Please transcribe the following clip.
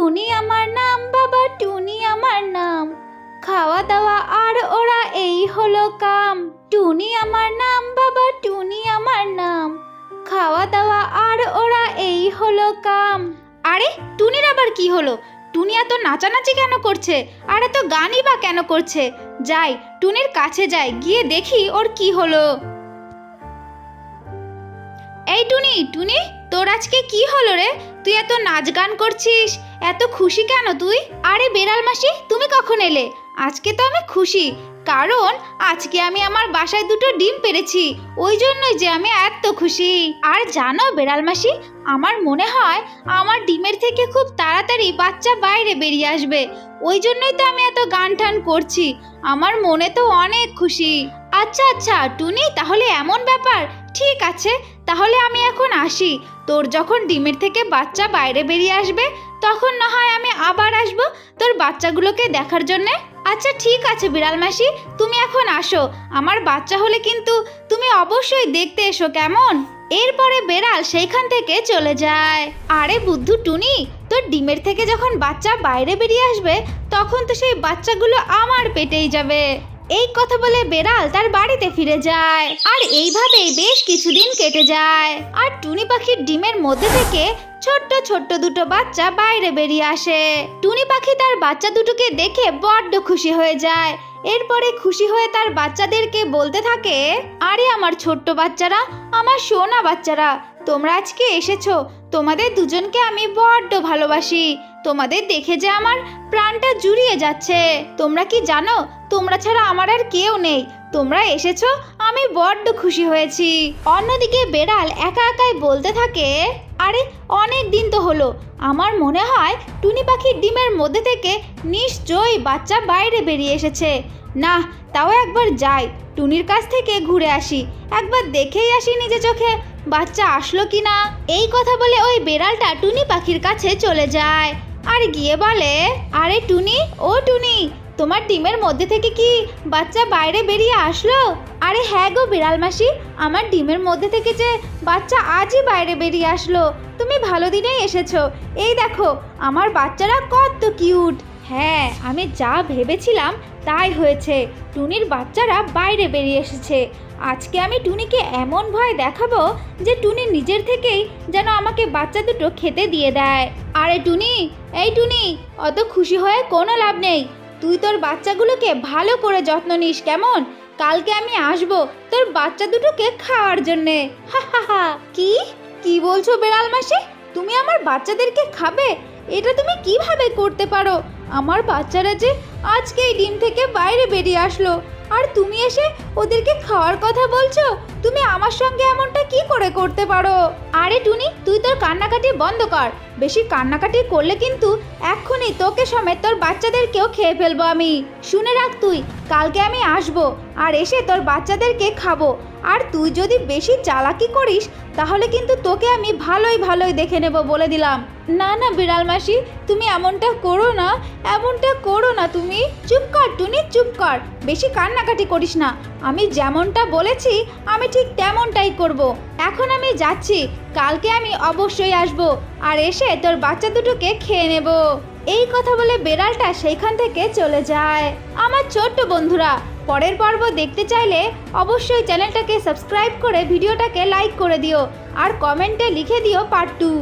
টুনি আমার নাম বাবা, টুনি আমার নাম, খাওয়া দাওয়া আর ওরা এই হলো কাম। টুনি আমার নাম বাবা, টুনি আমার নাম, খাওয়া দাওয়া আর ওরা এই হলো কাম। আরে টুনির আবার কি হলো? টুনি এত নাচানাচি কেন করছে আর এত গানই বা কেন করছে? যাই টুনির কাছে যাই, গিয়ে দেখি ওর কি হলো। এই টুনি, টুনি তোর আজকে কি হলো রে? তুই এত নাচ গান করছিস, এত খুশি কেন তুই? আরে বেড়াল মাসি, তুমি কখন এলে? আজকে তো আমি খুশি, কারণ আজকে আমি আমার বাসায় 2টো ডিম পেড়েছি, ওই জন্যই যে আমি এত খুশি। আর জানো বেড়াল মাসি, আমার মনে হয় আমার ডিমের থেকে খুব তাড়াতাড়ি বাচ্চা বাইরে বেরিয়ে আসবে, ওই জন্যই তো আমি এত গান টান করছি। আমার মনে তো অনেক খুশি। আচ্ছা আচ্ছা টুনি, তাহলে এমন ব্যাপার, ঠিক আছে তাহলে আমি এখন আসি। তোর যখন ডিমের থেকে বাচ্চা বাইরে বেরিয়ে আসবে তখন না হয় আমি আবার আসবো তোর বাচ্চাগুলোকে দেখার জন্যে। আচ্ছা ঠিক আছে বিড়াল মাসি, তুমি এখন আসো, আমার বাচ্চা হলে কিন্তু তুমি অবশ্যই দেখতে এসো, কেমন? এরপরে বেড়াল সেইখান থেকে চলে যায়। আরে বুদ্ধু টুনি, তোর ডিমের থেকে যখন বাচ্চা বাইরে বেরিয়ে আসবে তখন তো সেই বাচ্চাগুলো আমার পেটেই যাবে। এই কথা বলে বেড়াল তার বাড়িতে ফিরে যায়। আর এইভাবেই বেশ কিছুদিন কেটে যায়। আর টুনি পাখির ডিমের মধ্যে থেকে ছোট্ট ছোট্ট 2টো বাচ্চা বাইরে বেরিয়ে আসে। টুনি পাখি তার বাচ্চা দুটোকে দেখে বড্ড খুশি হয়ে যায়। এরপরে খুশি হয়ে তার বাচ্চাদেরকে বলতে থাকে, আরে আমার ছোট্ট বাচ্চারা, আমার সোনা বাচ্চারা, তোমরা আজকে এসেছো, তোমাদের দুজনকে আমি বড্ড ভালোবাসি। তোমাদের দেখে যে আমার প্রাণটা জুড়িয়ে যাচ্ছে। তোমরা কি জানো, তোমরা ছাড়া আমার আর কেউ নেই। তোমরা এসেছো, আমি বড্ড খুশি হয়েছি। অন্যদিকে বেড়াল একা একাই বলতে থাকে, আরে অনেক দিন তো হলো, আমার মনে হয় টুনি পাখির ডিমের মধ্যে থেকে নিশ্চয়ই বাচ্চা বাইরে বেরিয়ে এসেছে। না, তাও একবার যাই, টুনির কাছ থেকে ঘুরে আসি, একবার দেখেই আসি নিজে চোখে বাচ্চা আসলো কি না। এই কথা বলে ওই বেড়ালটা টুনি পাখির কাছে চলে যায় আর গিয়ে বলে, আরে টুনি, ও টুনি, তোমার ডিমের মধ্যে থেকে কি বাচ্চা বাইরে বেরিয়ে আসলো? আরে হ্যাঁ গো বিড়াল মাসি, আমার ডিমের মধ্যে থেকে যে বাচ্চা আজই বাইরে বেরিয়ে আসলো। তুমি ভালো দিনেই এসেছো, এই দেখো আমার বাচ্চারা কত কিউট। হ্যাঁ, আমি যা ভেবেছিলাম তাই হয়েছে, টুনির বাচ্চারা বাইরে বেরিয়ে এসেছে। আজকে আমি টুনিকে এমন ভয় দেখাবো যে টুনি নিজের থেকেই যেন আমাকে বাচ্চা দুটো খেতে দিয়ে দেয়। আরে টুনি, এই টুনি, অত খুশি হয়ে কোনো লাভ নেই, তুই তোর বাচ্চাগুলোকে ভালো করে যত্ন নিস, কেমন? কালকে আমি আসবো তোর বাচ্চা দুটোকে খাওয়ার জন্যে। হা হা হা। কি বলছো বেড়াল মাসি, তুমি আমার বাচ্চাদেরকে খাবে? এটা তুমি কিভাবে করতে পারো? আমার বাচ্চারা যে আজকেই ডিম থেকে বাইরে বেরিয়ে আসলো, আর তুমি এসে ওদেরকে খাওয়ার কথা বলছো? তুমি আমার সঙ্গে এমনটা কি করে করতে পারো? আরে টুনি, তুই তোর কান্নাকাটি বন্ধ কর, বেশি কান্নাকাটি করলে কিন্তু এক্ষুনি তোকে সমেত তোর বাচ্চাদেরকেও খেয়ে ফেলবো আমি। শুনে রাখ তুই, কালকে আমি আসবো আর এসে তোর বাচ্চাদেরকে খাবো। আর তুই যদি বেশি চালাকি করিস তাহলে কিন্তু তোকে আমি ভালোই দেখে নেব, বলে দিলাম। না না বিড়াল মাসি, তুমি এমনটা করো না, এমনটা করো না তুমি। চুপ কর টুনি, চুপ কর, বেশি কান্নাকাটি করিস না। আমি যেমনটা বলেছি আমি ঠিক তেমনটাই করব। এখন আমি যাচ্ছি, কালকে আমি অবশ্যই আসবো আর এসে তোর বাচ্চা দুটোকে খেয়ে নেব। এই কথা বলে বেড়ালটা সেইখান থেকে চলে যায়। আমার ছোট্ট বন্ধুরা, পরের পর্ব দেখতে চাইলে অবশ্যই চ্যানেলটাকে সাবস্ক্রাইব করে ভিডিওটাকে লাইক করে দিও আর কমেন্টে লিখে দিও পার্ট 2।